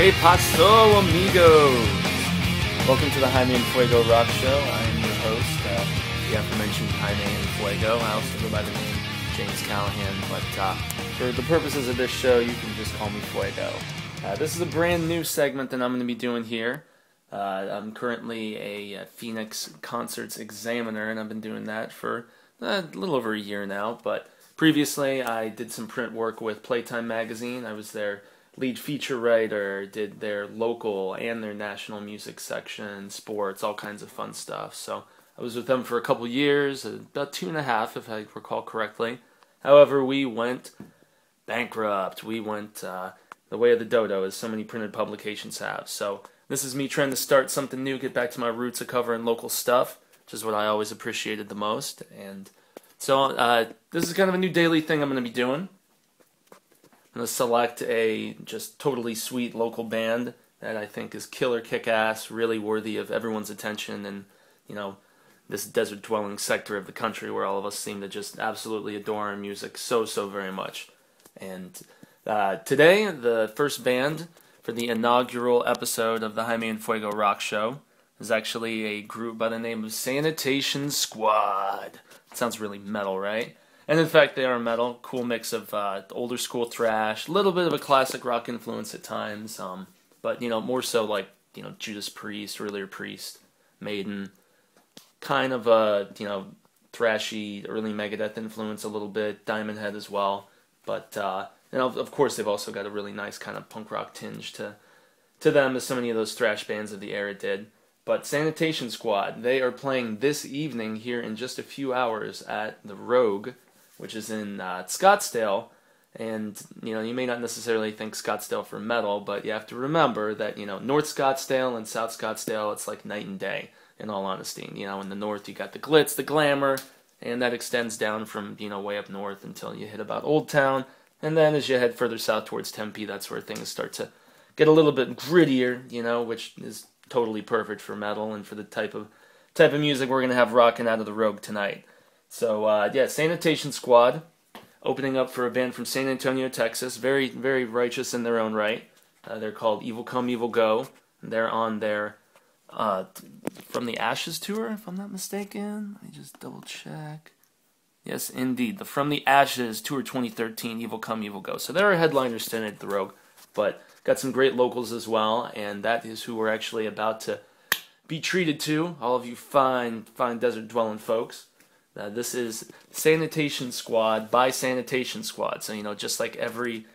Que paso, amigos? Welcome to the Jaime and Fuego Rock Show. I am your host, the aforementioned Jaime and Fuego. I also go by the name James Callahan, but for the purposes of this show, you can just call me Fuego. This is a brand new segment that I'm going to be doing here. I'm currently a Phoenix Concerts examiner, and I've been doing that for a little over a year now, but previously I did some print work with Playtime magazine. I was their lead feature writer, did their local and their national music section, sports, all kinds of fun stuff. So I was with them for a couple years, about 2.5 if I recall correctly. However, we went bankrupt. We went the way of the dodo, as so many printed publications have. So this is me trying to start something new, get back to my roots of covering local stuff, which is what I always appreciated the most. And so this is kind of a new daily thing I'm going to be doing. I'm going to select a just totally sweet local band that I think is killer kick-ass, really worthy of everyone's attention in, this desert-dwelling sector of the country where all of us seem to just absolutely adore our music so very much. And today, the first band for the inaugural episode of the Jaime and Fuego Rock Show is actually a group by the name of Sanitation Squad. It sounds really metal, right? And in fact, they are metal. Cool mix of older school thrash, a little bit of a classic rock influence at times, but more so like Judas Priest, earlier Priest, Maiden, kind of a thrashy early Megadeth influence a little bit, Diamond Head as well. But of course, they've also got a really nice kind of punk rock tinge to them, as so many of those thrash bands of the era did. But Sanitation Squad, they are playing this evening here in just a few hours at the Rogue, which is in Scottsdale. And, you may not necessarily think Scottsdale for metal, but you have to remember that, North Scottsdale and South Scottsdale, it's like night and day, in all honesty. In the north you got the glitz, the glamour, and that extends down from, way up north until you hit about Old Town. And then as you head further south towards Tempe, that's where things start to get a little bit grittier, which is totally perfect for metal and for the type of music we're going to have rocking out of the Rogue tonight. So, Sanitation Squad, opening up for a band from San Antonio, Texas, very, very righteous in their own right. They're called Evil Come, Evil Go. They're on their From the Ashes tour, if I'm not mistaken. Let me just double check. Yes, indeed, the From the Ashes tour 2013, Evil Come, Evil Go. So they're our headliners tonight at the Rogue, but got some great locals as well, and that is who we're actually about to be treated to, all of you fine desert-dwelling folks. This is Sanitation Squad by Sanitation Squad. So, just like every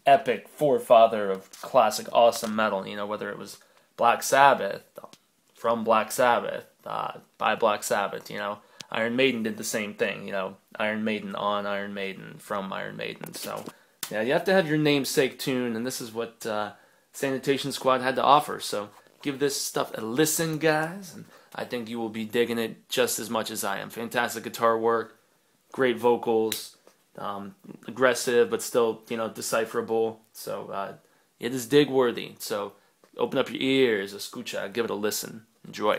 epic forefather of classic awesome metal, whether it was Black Sabbath, from Black Sabbath, by Black Sabbath, Iron Maiden did the same thing, Iron Maiden on Iron Maiden, from Iron Maiden. So, yeah, you have to have your namesake tune, and this is what Sanitation Squad had to offer. So, give this stuff a listen, guys, and I think you will be digging it just as much as I am. Fantastic guitar work, great vocals, aggressive but still, decipherable. So it is dig worthy. So open up your ears, escucha, give it a listen. Enjoy.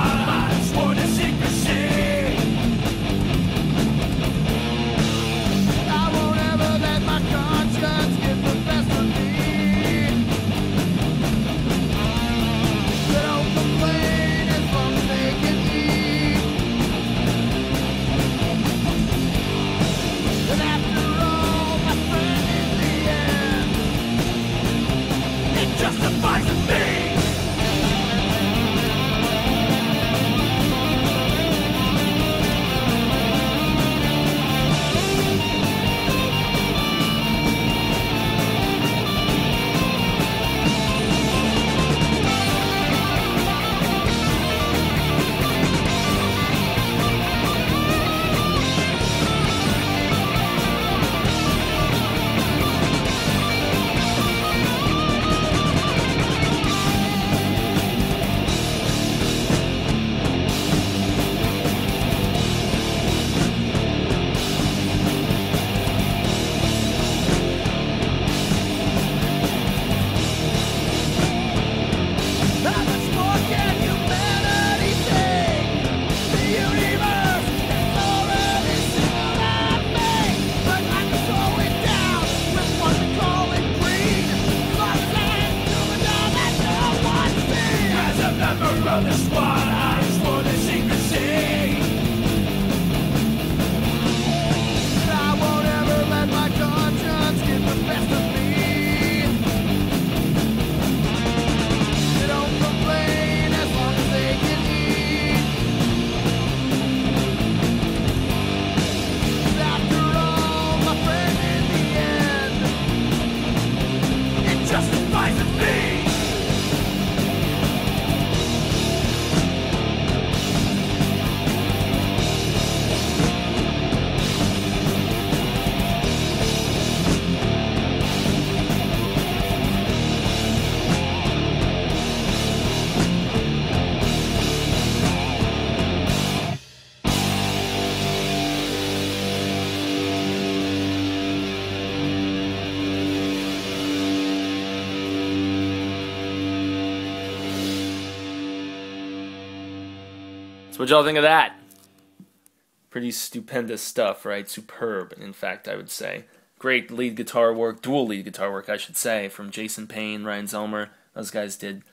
I swore to secrecy. I won't ever let my conscience get the best of me. They don't complain as long as they can eat. And after all, my friend, in the end, it justifies me. Of the squad, I swore to secrecy. I won't ever let my conscience get the best of me. They don't complain as long as they can eat. After all, my friend, in the end, it justifies me. So what y'all think of that? Pretty stupendous stuff, right? Superb, in fact, I would say. Great lead guitar work, dual lead guitar work, I should say, from Jason Payne, Ryan Zelmer. Those guys did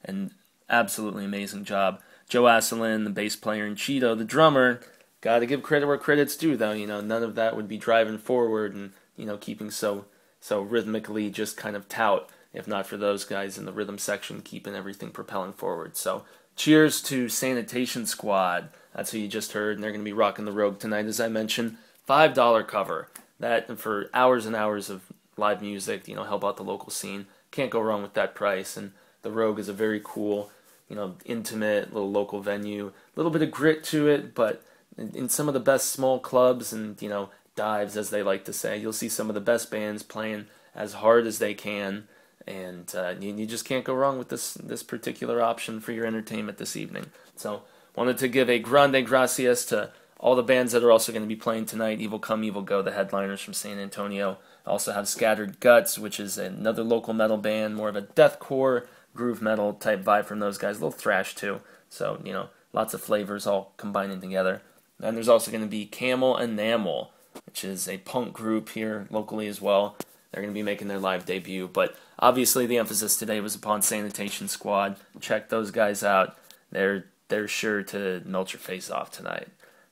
an absolutely amazing job. Joe Asselin, the bass player, and Cheeto, the drummer. Got to give credit where credit's due, though. You know, none of that would be driving forward and, you know, keeping so rhythmically just kind of tout, if not for those guys in the rhythm section keeping everything propelling forward. So cheers to Sanitation Squad. That's who you just heard, and they're going to be rocking the Rogue tonight, as I mentioned. $5 cover. That, for hours and hours of live music, you know, help out the local scene. Can't go wrong with that price. And the Rogue is a very cool, you know, intimate little local venue. A little bit of grit to it, but in some of the best small clubs and, you know, dives, as they like to say, you'll see some of the best bands playing as hard as they can. And you just can't go wrong with this particular option for your entertainment this evening. So, wanted to give a grande gracias to all the bands that are also going to be playing tonight. Evil Come, Evil Go, the headliners from San Antonio. Also have Scattered Guts, which is another local metal band, more of a deathcore, groove metal type vibe from those guys. A little thrash too. So, you know, lots of flavors all combining together. And there's also going to be Camel Enamel, which is a punk group here locally as well. They're going to be making their live debut, but obviously the emphasis today was upon Sanitation Squad. Check those guys out. They're sure to melt your face off tonight.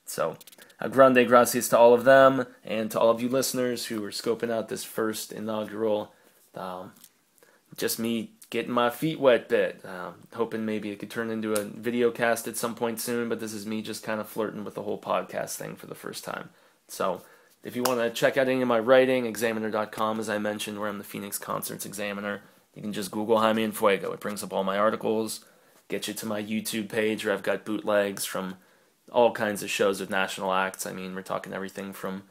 So, a grande gracias to all of them, and to all of you listeners who are scoping out this first inaugural, just me getting my feet wet bit. Hoping maybe it could turn into a video cast at some point soon, but this is me just kind of flirting with the whole podcast thing for the first time. So, if you want to check out any of my writing, examiner.com, as I mentioned, where I'm the Phoenix Concerts Examiner. You can just Google Jaime and Fuego. It brings up all my articles, get you to my YouTube page where I've got bootlegs from all kinds of shows with national acts. I mean, we're talking everything from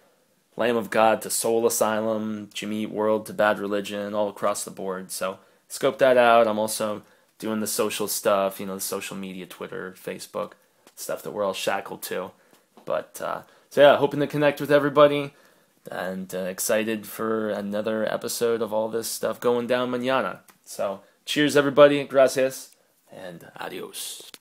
Lamb of God to Soul Asylum, Jimmy Eat World to Bad Religion, all across the board. So scope that out. I'm also doing the social stuff, you know, the social media, Twitter, Facebook, stuff that we're all shackled to. But, so yeah, hoping to connect with everybody, and excited for another episode of all this stuff going down mañana. So, cheers everybody, gracias, and adios.